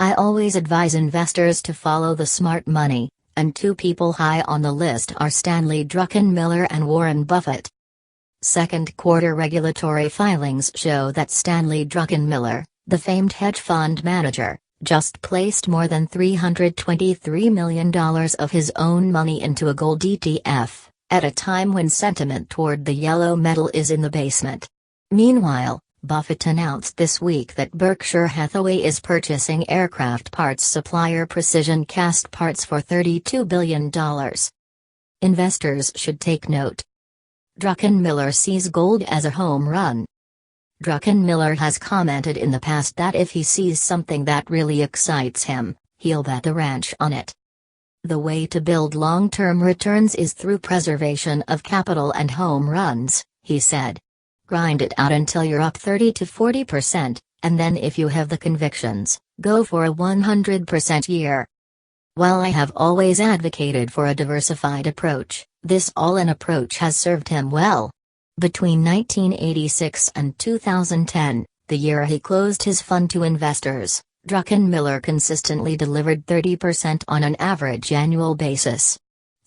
I always advise investors to follow the smart money, and two people high on the list are Stanley Druckenmiller and Warren Buffett. Second quarter regulatory filings show that Stanley Druckenmiller, the famed hedge fund manager, just placed more than $323 million of his own money into a gold ETF, at a time when sentiment toward the yellow metal is in the basement. Meanwhile, Buffett announced this week that Berkshire Hathaway is purchasing aircraft parts supplier Precision Cast Parts for $32 billion. Investors should take note. Druckenmiller sees gold as a home run. Druckenmiller has commented in the past that if he sees something that really excites him, he'll bet the ranch on it. The way to build long-term returns is through preservation of capital and home runs, he said. Grind it out until you're up 30 to 40%, and then if you have the convictions, go for a 100% year. While I have always advocated for a diversified approach, this all-in approach has served him well. Between 1986 and 2010, the year he closed his fund to investors, Druckenmiller consistently delivered 30% on an average annual basis.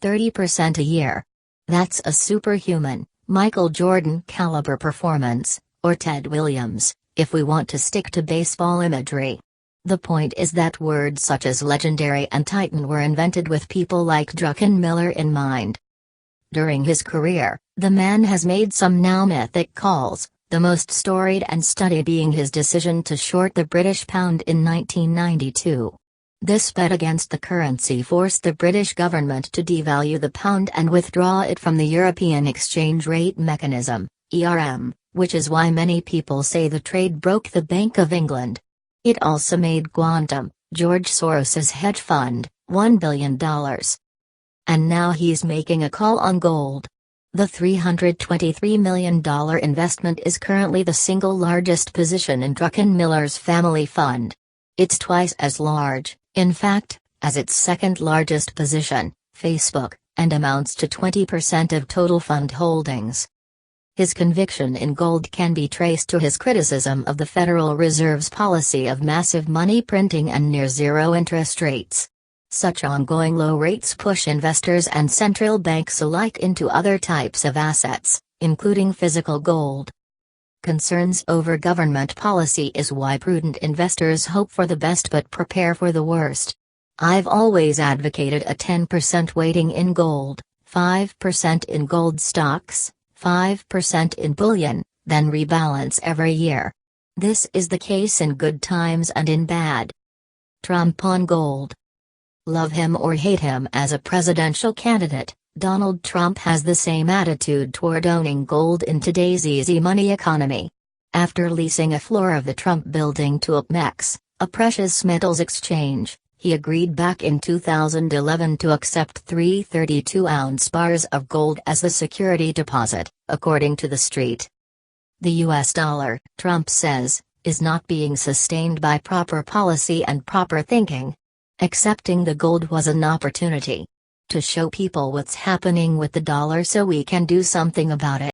30% a year. That's a superhuman, Michael Jordan caliber performance, or Ted Williams, if we want to stick to baseball imagery. The point is that words such as legendary and titan were invented with people like Druckenmiller in mind. During his career, the man has made some now mythic calls, the most storied and studied being his decision to short the British pound in 1992. This bet against the currency forced the British government to devalue the pound and withdraw it from the European Exchange Rate Mechanism, ERM, which is why many people say the trade broke the Bank of England. It also made Quantum, George Soros's hedge fund, $1 billion. And now he's making a call on gold. The $323 million investment is currently the single largest position in Druckenmiller's family fund. It's twice as large, in fact, as its second largest position, Facebook, and amounts to 20% of total fund holdings. His conviction in gold can be traced to his criticism of the Federal Reserve's policy of massive money printing and near-zero interest rates. Such ongoing low rates push investors and central banks alike into other types of assets, including physical gold. Concerns over government policy is why prudent investors hope for the best but prepare for the worst. I've always advocated a 10% weighting in gold, 5% in gold stocks, 5% in bullion, then rebalance every year. This is the case in good times and in bad. Trump on gold. Love him or hate him as a presidential candidate, Donald Trump has the same attitude toward owning gold in today's easy money economy. After leasing a floor of the Trump building to UPMEX, a precious metals exchange, he agreed back in 2011 to accept 3 32-ounce bars of gold as the security deposit, according to The Street. The US dollar, Trump says, is not being sustained by proper policy and proper thinking. Accepting the gold was an opportunity to show people what's happening with the dollar so we can do something about it.